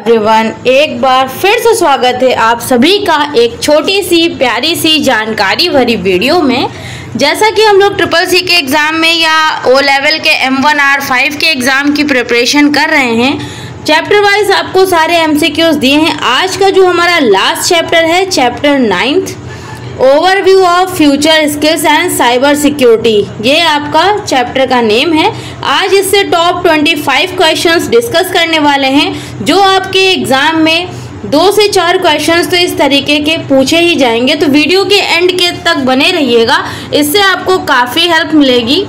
Everyone, एक बार फिर से स्वागत है आप सभी का एक छोटी सी प्यारी सी जानकारी भरी वीडियो में। जैसा कि हम लोग ट्रिपल सी के एग्ज़ाम में या ओ लेवल के M1 R5 के एग्ज़ाम की प्रिपरेशन कर रहे हैं, चैप्टर वाइज आपको सारे MCQs दिए हैं। आज का जो हमारा लास्ट चैप्टर है, chapter 9th, overview of future skills and cyber security, ये आपका चैप्टर का नेम है। आज इससे टॉप 25 क्वेश्चंस डिस्कस करने वाले हैं, जो आपके एग्जाम में 2 से 4 क्वेश्चंस तो इस तरीके के पूछे ही जाएंगे। तो वीडियो के एंड के तक बने रहिएगा, इससे आपको काफ़ी हेल्प मिलेगी।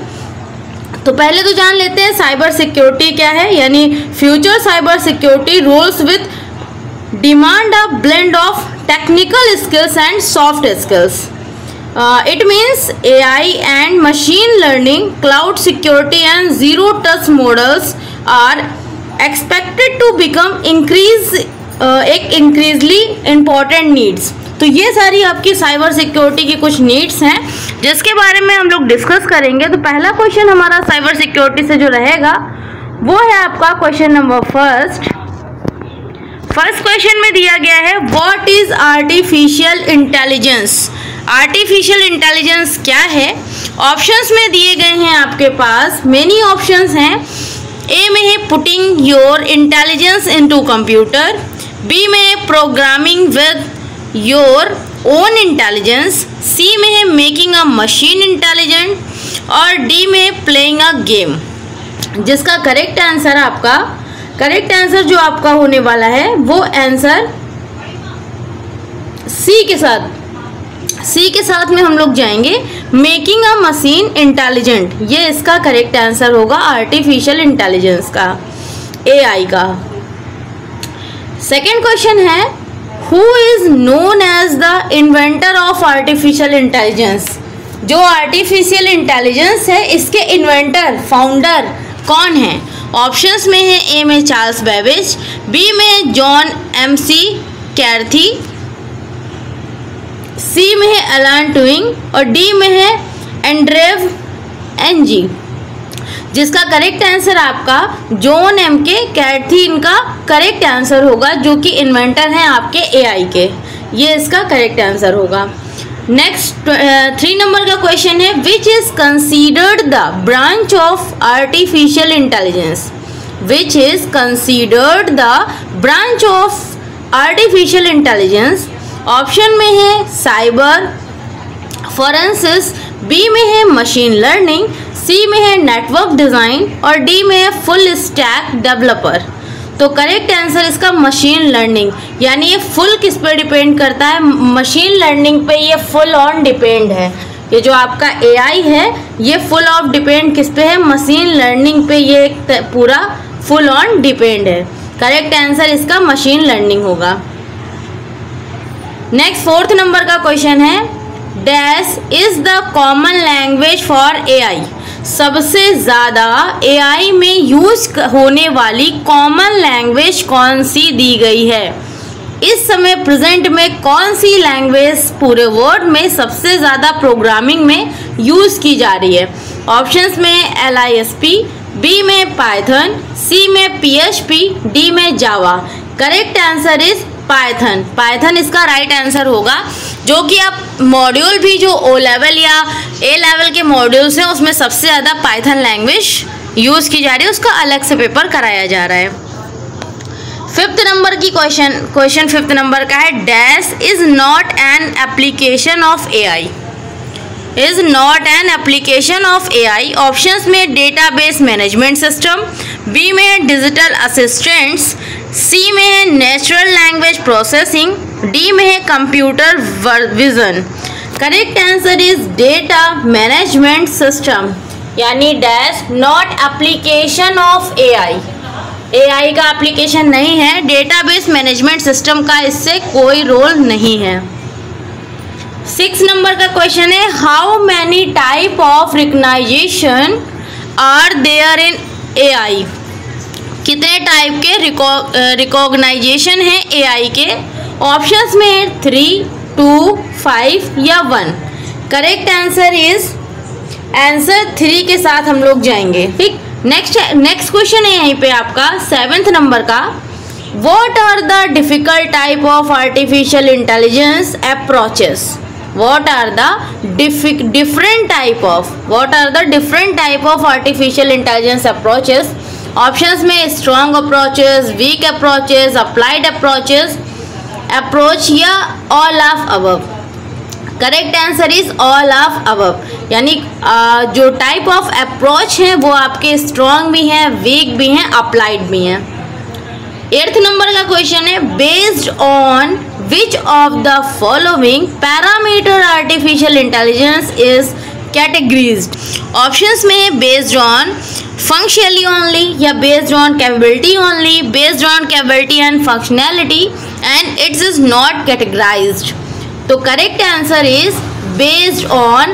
तो पहले तो जान लेते हैं साइबर सिक्योरिटी क्या है, यानी future cyber security roles with demand a blend of technical skills and soft skills. It means AI and machine learning, cloud security and zero touch models are expected to become increasingly important needs. तो ये सारी आपकी cyber security की कुछ needs हैं जिसके बारे में हम लोग डिस्कस करेंगे। तो पहला क्वेश्चन हमारा साइबर सिक्योरिटी से जो रहेगा वो है आपका क्वेश्चन नंबर फर्स्ट क्वेश्चन में दिया गया है, what is artificial intelligence. Artificial intelligence क्या है? ऑप्शंस में दिए गए हैं आपके पास, मेनी ऑप्शंस हैं। ए में है putting your intelligence into computer, B में है programming with your own intelligence, C में है मेकिंग अ मशीन इंटेलिजेंट और डी में है प्लेइंग अ गेम। जिसका करेक्ट आंसर जो आपका होने वाला है वो आंसर सी के साथ में हम लोग जाएंगे, मेकिंग अ मशीन इंटेलिजेंट। ये इसका करेक्ट आंसर होगा आर्टिफिशियल इंटेलिजेंस का, AI का। सेकेंड क्वेश्चन है, who is known as the inventor of artificial intelligence. जो आर्टिफिशियल इंटेलिजेंस है इसके इन्वेंटर, फाउंडर कौन है? ऑप्शंस में है, ए में चार्ल्स बेबेज, बी में जॉन MC कैर्थी, सी में है एलन ट्यूरिंग और डी में है एंड्रेव NG। जिसका करेक्ट आंसर आपका जॉन MK कैर्थी इनका करेक्ट आंसर होगा, जो कि इन्वेंटर हैं आपके AI के। ये इसका करेक्ट आंसर होगा। नेक्स्ट 3 नंबर का क्वेश्चन है, which is considered the branch of artificial intelligence. Which is considered the branch of artificial intelligence. Option में है साइबर फोरेंसिस, बी में है मशीन लर्निंग, सी में है नेटवर्क डिज़ाइन और डी में है फुल स्टैक डेवलपर। तो करेक्ट आंसर इसका मशीन लर्निंग, यानी ये फुल किस पे डिपेंड करता है? मशीन लर्निंग पे ये फुल ऑन डिपेंड है। ये जो आपका AI है ये फुल ऑफ डिपेंड किस पे है? मशीन लर्निंग पे ये पूरा फुल ऑन डिपेंड है। करेक्ट आंसर इसका मशीन लर्निंग होगा। नेक्स्ट 4th नंबर का क्वेश्चन है, dash is the common language for AI। सबसे ज़्यादा AI में यूज होने वाली कॉमन लैंग्वेज कौन सी दी गई है? इस समय प्रेजेंट में कौन सी लैंग्वेज पूरे वर्ल्ड में सबसे ज़्यादा प्रोग्रामिंग में यूज़ की जा रही है? ऑप्शंस में LISP, बी में पाइथन, सी में PHP, डी में Java. Correct answer is Python. Python इसका राइट आंसर होगा, जो कि आप मॉड्यूल भी जो O लेवल या A लेवल के मॉड्यूल्स हैं उसमें सबसे ज़्यादा पाइथन लैंग्वेज यूज़ की जा रही है, उसका अलग से पेपर कराया जा रहा है। 5th नंबर की क्वेश्चन 5th नंबर का है, dash is not an application of AI। Is not an application of AI। Options में डेटाबेस मैनेजमेंट सिस्टम, बी में डिजिटल असिस्टेंट्स, सी में है नेचुरल लैंग्वेज प्रोसेसिंग, डी में है computer vision. Correct answer is data management system, यानी dash not application of AI का application नहीं है, डेटाबेस मैनेजमेंट सिस्टम का इससे कोई रोल नहीं है। 6 नंबर का क्वेश्चन है, how many type of recognization are there in AI। कितने टाइप के रिकॉग्नाइजेशन है AI के? ऑप्शंस में 3, 2, 5 या 1। करेक्ट आंसर इज आंसर 3 के साथ हम लोग जाएंगे। ठीक, नेक्स्ट क्वेश्चन है यहीं पे आपका 7th नंबर का, What are the difficult type of artificial intelligence approaches? What are the different type of artificial intelligence approaches? Options में strong approaches, weak approaches, applied approaches, approach या all of above. Correct answer is all of above, यानी जो type of approach है वो आपके strong भी हैं, week भी हैं, अप्लाइड भी हैं। 8th नंबर का क्वेश्चन है, based on which of the following parameter artificial intelligence is categorized. Options में बेस्ड ऑन फंक्शनली ओनली या based on capability only, based on capability and functionality and its is not categorized. तो correct answer is based on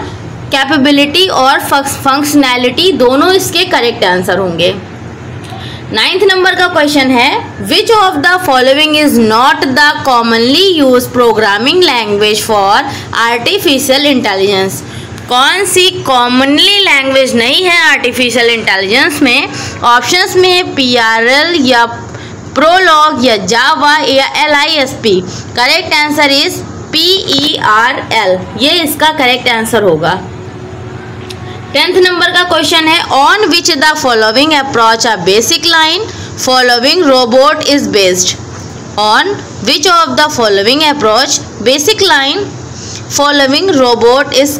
capability और functionality, दोनों इसके correct answer होंगे। 9th number का question है, which of the following is not the commonly use programming language for artificial intelligence. कौन सी commonly language नहीं है आर्टिफिशियल इंटेलिजेंस में? ऑप्शंस में PRL या प्रोलॉग या जावा या LISP। Correct answer is PERL, ये इसका करेक्ट आंसर होगा। 10th नंबर का क्वेश्चन है, on which the following approach a basic line following robot is based. On which of the following approach basic line following robot is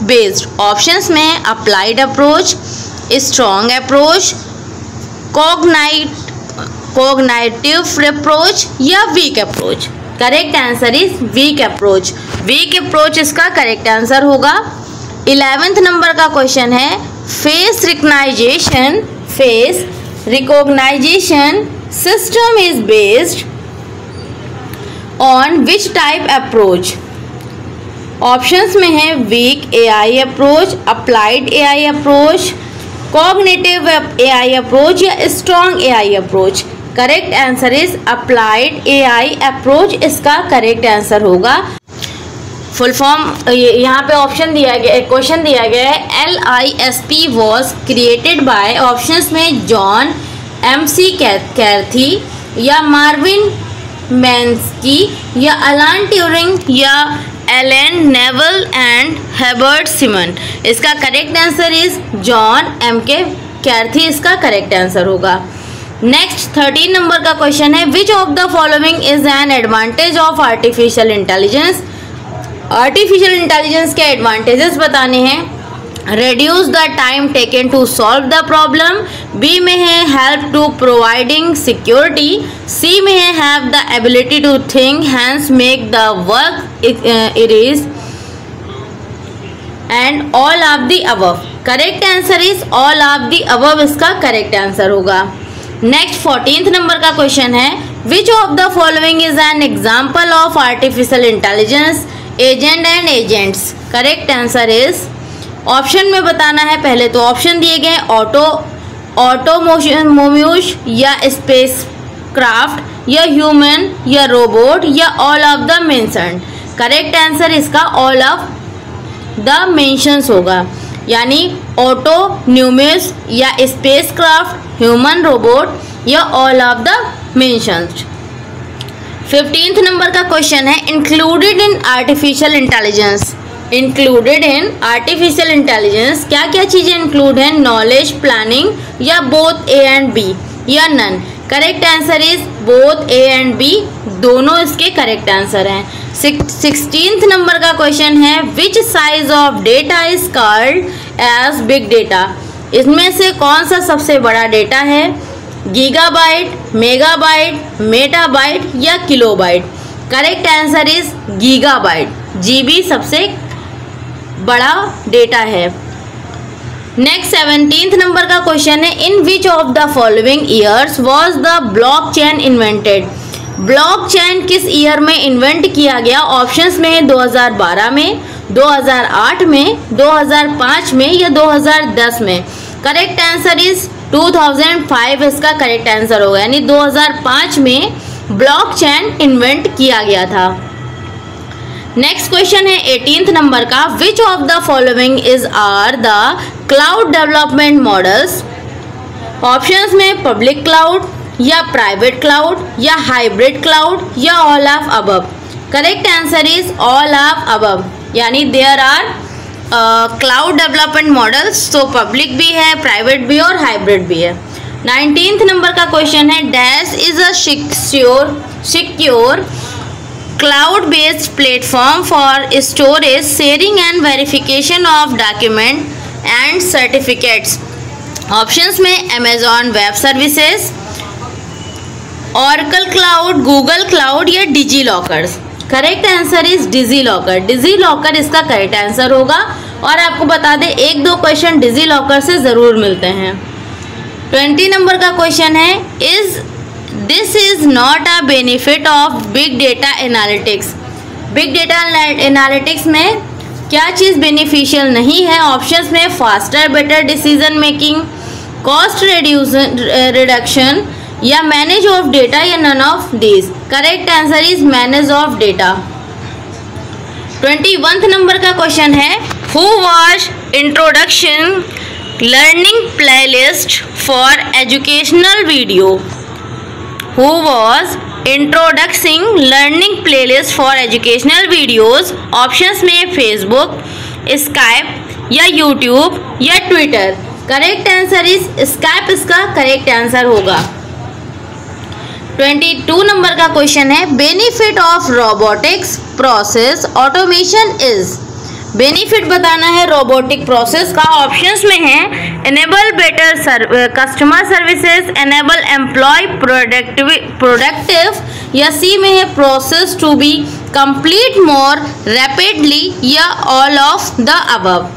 based. Options में applied approach, strong approach, cognitive approach या weak approach. Correct answer is weak approach. Weak approach इसका correct answer होगा। 11th number का question है, face recognization system is based on which type approach. Options में है weak AI approach, applied AI approach, cognitive AI approach या strong AI approach. Correct answer is applied AI approach, इसका correct answer होगा। Full form यहाँ पे option दिया गया, question दिया गया है, LISP was created by, options में जॉन MC कैर्थी या मार्विन मैन्स्की या अलान ट्यूरिंग या Allen Newell and Herbert Simon. इसका correct answer is John MK Carthy, इसका करेक्ट आंसर होगा। नेक्स्ट 13 नंबर का क्वेश्चन है, which of the following is an advantage of artificial intelligence. Artificial intelligence के advantages बताने हैं। Reduce the time taken to solve the problem, B में है help to providing security, C में है have the ability to think hence make the work is and all of the above. Correct answer is all of the above, इसका correct answer होगा। Next 14th number का question है, which of the following is an example of artificial intelligence agent and agents. Correct answer is, option में बताना है पहले तो option दिए गए, ऑटोमोम्यूश या स्पेस क्राफ्ट या ह्यूमन या रोबोट या all of the mentioned. Correct answer इसका ऑल ऑफ द मेंशन्स होगा, यानी ऑटोन्यूमस या स्पेस क्राफ्ट, ह्यूमन रोबोट या all of the mentioned. 15th number का क्वेश्चन है, included in artificial intelligence. Included in artificial intelligence क्या क्या चीज़ें इंक्लूड हैं? नॉलेज, प्लानिंग या बोथ A एंड B या none. Correct answer is both A and B, दोनों इसके करेक्ट आंसर हैं। 16th नंबर का क्वेश्चन है, which size of data is called as big data. इसमें से कौन सा सबसे बड़ा डेटा है? गीगाबाइट, मेगाबाइट, मेटाबाइट या kilobyte. Correct answer is gigabyte, GB सबसे बड़ा डेटा है। नेक्स्ट 17th नंबर का क्वेश्चन है, in which of the following years was the blockchain invented. Blockchain किस ईयर में इन्वेंट किया गया? ऑप्शंस में 2012 में, 2008 में, 2005 में या 2010 में। करेक्ट आंसर इज 2005, इसका करेक्ट आंसर होगा, यानी 2005 में ब्लॉकचेन इन्वेंट किया गया था। नेक्स्ट क्वेश्चन है 18th नंबर का, which of the following is are the cloud development models. Options में पब्लिक क्लाउड, या प्राइवेट क्लाउड या हाइब्रिड क्लाउड या all of above? Correct answer is all of above, यानी there are cloud development models, तो public भी है, private भी और हाइब्रिड भी है। 19th नंबर का क्वेश्चन है, dash is a secure cloud based platform for storage, sharing and verification of document and certificates. Options में Amazon web services, Oracle cloud, Google cloud या DigiLockers. Correct answer is DigiLocker. DigiLocker इसका correct answer होगा। और आपको बता दें, 1-2 question digi locker से ज़रूर मिलते हैं। 20 नंबर का क्वेश्चन है, this is not a benefit of big data analytics. Big data analytics में क्या चीज़ बेनिफिशियल नहीं है? ऑप्शंस में faster better decision making, cost reduction या मैनेज ऑफ डेटा या none of these. Correct answer is manage of data. 21th number का question है, who was introduction learning playlist for educational video? Who was introducing learning playlist for educational videos? Options में Facebook, Skype या YouTube या Twitter. Correct answer is Skype इसका correct answer होगा। 22 number का question है, benefit of robotics process automation is? Benefit बताना है robotic process का। ऑप्शंस में है enable better customer services, enable employ productive या सी में है process to be complete more rapidly या all of the above.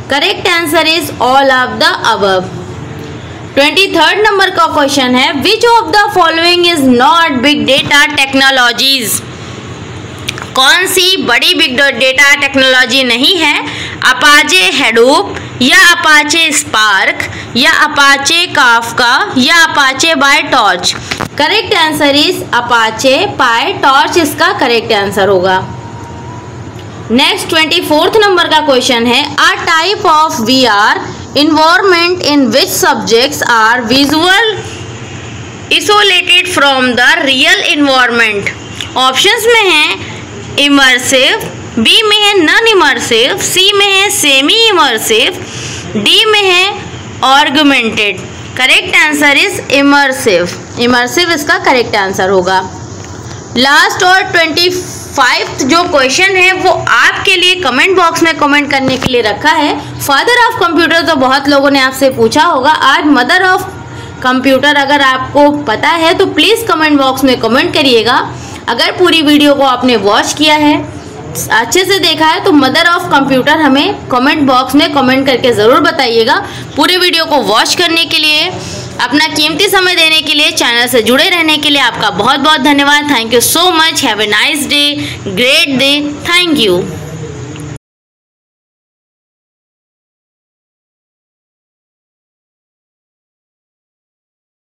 Correct answer is all of the above. 23rd number का क्वेश्चन है, which of the following is not big data technologies? कौन सी बड़ी big data technology नहीं है? Apache Hadoop या Apache Spark या Apache Kafka या Apache PyTorch. Correct answer is Apache PyTorch इसका करेक्ट आंसर होगा। नेक्स्ट 24th नंबर का क्वेश्चन है, a type of VR environment in which subjects are visual isolated from the real environment। Options में है immersive, B में है non immersive, सी में है सेमी इमर्सिव, डी में है augmented. Correct answer is immersive. Immersive इसका करेक्ट आंसर होगा। लास्ट और 25th जो क्वेश्चन है वो आपके लिए कमेंट बॉक्स में कमेंट करने के लिए रखा है। फादर ऑफ कंप्यूटर तो बहुत लोगों ने आपसे पूछा होगा, आज मदर ऑफ कंप्यूटर अगर आपको पता है तो प्लीज़ कमेंट बॉक्स में कमेंट करिएगा। अगर पूरी वीडियो को आपने वॉच किया है, अच्छे से देखा है, तो मदर ऑफ कंप्यूटर हमें कमेंट बॉक्स में कमेंट करके ज़रूर बताइएगा। पूरे वीडियो को वॉच करने के लिए, अपना कीमती समय देने के लिए, चैनल से जुड़े रहने के लिए आपका बहुत बहुत धन्यवाद। Thank you so much. Have a nice day, great day. Thank you.